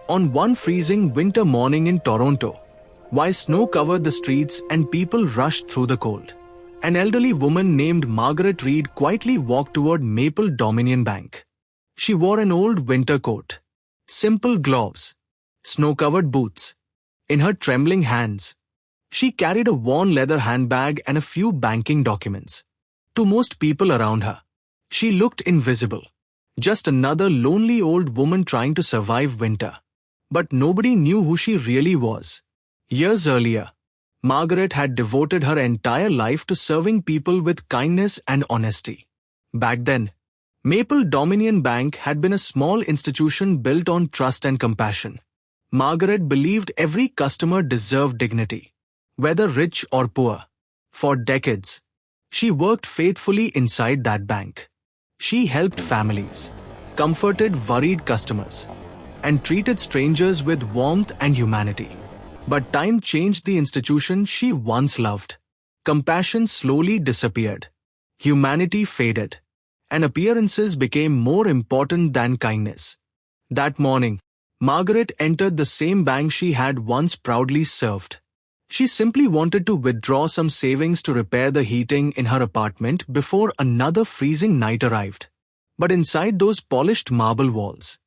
On one freezing winter morning in Toronto, while snow covered the streets and people rushed through the cold, an elderly woman named Margaret Reid quietly walked toward Maple Dominion Bank. She wore an old winter coat, simple gloves, snow-covered boots. In her trembling hands, she carried a worn leather handbag and a few banking documents. To most people around her, she looked invisible, just another lonely old woman trying to survive winter. But nobody knew who she really was. Years earlier, Margaret had devoted her entire life to serving people with kindness and honesty. Back then, Maple Dominion Bank had been a small institution built on trust and compassion. Margaret believed every customer deserved dignity, whether rich or poor. For decades, she worked faithfully inside that bank. She helped families, comforted worried customers, and treated strangers with warmth and humanity. But time changed the institution she once loved. Compassion slowly disappeared. Humanity faded, and appearances became more important than kindness. That morning, Margaret entered the same bank she had once proudly served. She simply wanted to withdraw some savings to repair the heating in her apartment before another freezing night arrived. But inside those polished marble walls,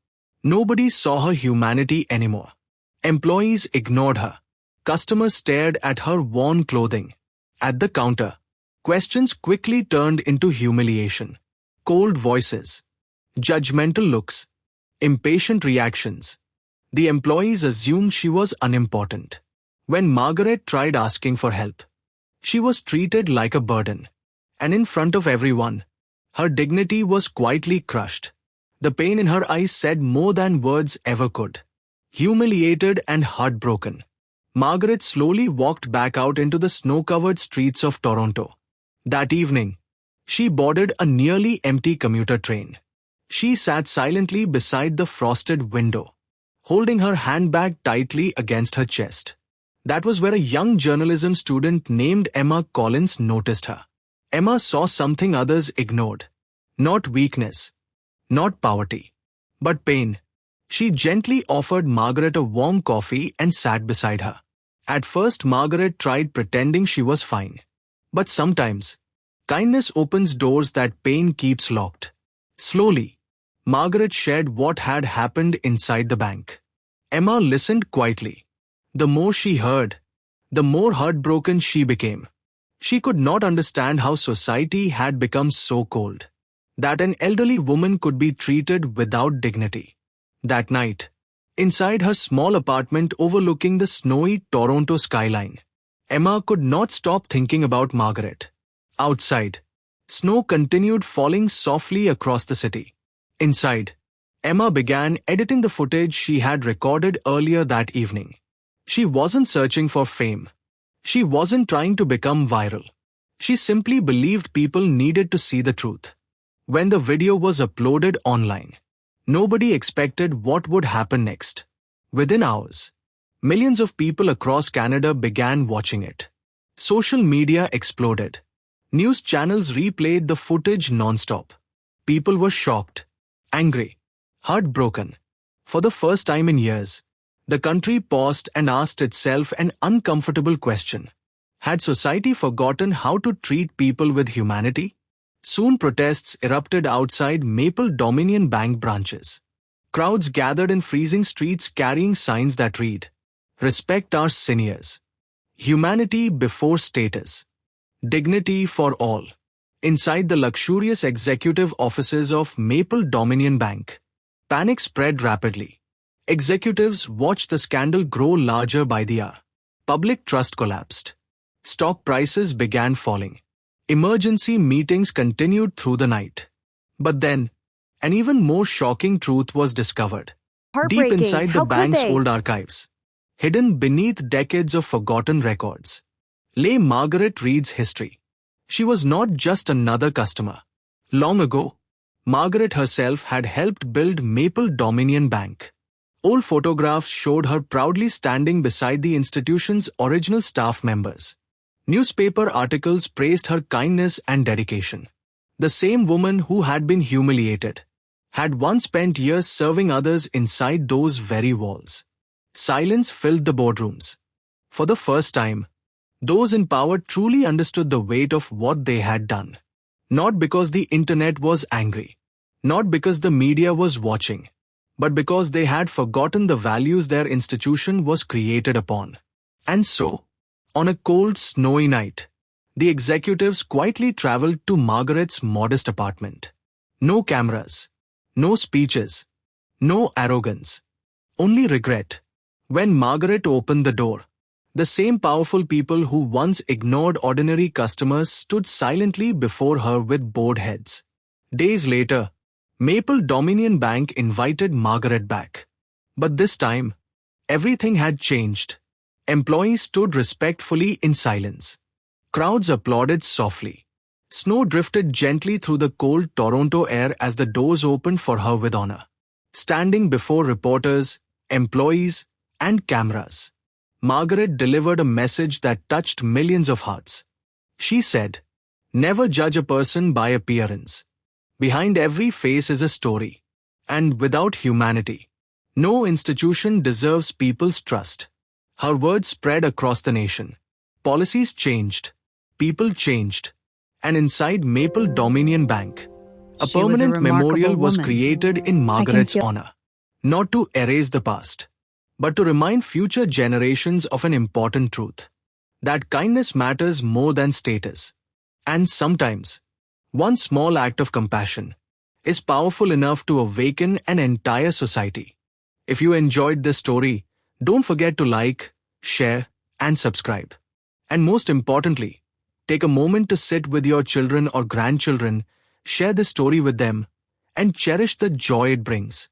nobody saw her humanity anymore. Employees ignored her. Customers stared at her worn clothing. At the counter, questions quickly turned into humiliation. Cold voices, judgmental looks, impatient reactions. The employees assumed she was unimportant. When Margaret tried asking for help, she was treated like a burden. And in front of everyone, her dignity was quietly crushed. The pain in her eyes said more than words ever could. Humiliated and heartbroken, Margaret slowly walked back out into the snow-covered streets of Toronto. That evening, she boarded a nearly empty commuter train. She sat silently beside the frosted window, holding her handbag tightly against her chest. That was where a young journalism student named Emma Collins noticed her. Emma saw something others ignored. Not weakness, not poverty, but pain. She gently offered Margaret a warm coffee and sat beside her. At first, Margaret tried pretending she was fine. But sometimes, kindness opens doors that pain keeps locked. Slowly, Margaret shared what had happened inside the bank. Emma listened quietly. The more she heard, the more heartbroken she became. She could not understand how society had become so cold, that an elderly woman could be treated without dignity. That night, inside her small apartment overlooking the snowy Toronto skyline, Emma could not stop thinking about Margaret. Outside, snow continued falling softly across the city. Inside, Emma began editing the footage she had recorded earlier that evening. She wasn't searching for fame. She wasn't trying to become viral. She simply believed people needed to see the truth. When the video was uploaded online, nobody expected what would happen next. Within hours, millions of people across Canada began watching it. Social media exploded. News channels replayed the footage non-stop. People were shocked, angry, heartbroken. For the first time in years, the country paused and asked itself an uncomfortable question. Had society forgotten how to treat people with humanity? Soon protests erupted outside Maple Dominion Bank branches. Crowds gathered in freezing streets carrying signs that read, "Respect our seniors. Humanity before status. Dignity for all." Inside the luxurious executive offices of Maple Dominion Bank, panic spread rapidly. Executives watched the scandal grow larger by the hour. Public trust collapsed. Stock prices began falling. Emergency meetings continued through the night. But then, an even more shocking truth was discovered. Deep inside the bank's old archives, hidden beneath decades of forgotten records, lay Margaret Reid's history. She was not just another customer. Long ago, Margaret herself had helped build Maple Dominion Bank. Old photographs showed her proudly standing beside the institution's original staff members. Newspaper articles praised her kindness and dedication. The same woman who had been humiliated, had once spent years serving others inside those very walls. Silence filled the boardrooms. For the first time, those in power truly understood the weight of what they had done. Not because the internet was angry, not because the media was watching, but because they had forgotten the values their institution was created upon. And so, on a cold, snowy night, the executives quietly traveled to Margaret's modest apartment. No cameras, no speeches, no arrogance, only regret. When Margaret opened the door, the same powerful people who once ignored ordinary customers stood silently before her with bowed heads. Days later, Maple Dominion Bank invited Margaret back. But this time, everything had changed. Employees stood respectfully in silence. Crowds applauded softly. Snow drifted gently through the cold Toronto air as the doors opened for her with honor. Standing before reporters, employees, and cameras, Margaret delivered a message that touched millions of hearts. She said, "Never judge a person by appearance. Behind every face is a story. And without humanity, no institution deserves people's trust." Her words spread across the nation. Policies changed, people changed, and inside Maple Dominion Bank, a She was a permanent memorial remarkable was woman. created in Margaret's feel- honor. Not to erase the past, but to remind future generations of an important truth: that kindness matters more than status. And sometimes, one small act of compassion is powerful enough to awaken an entire society. If you enjoyed this story, don't forget to like, share, and subscribe. And most importantly, take a moment to sit with your children or grandchildren, share this story with them, and cherish the joy it brings.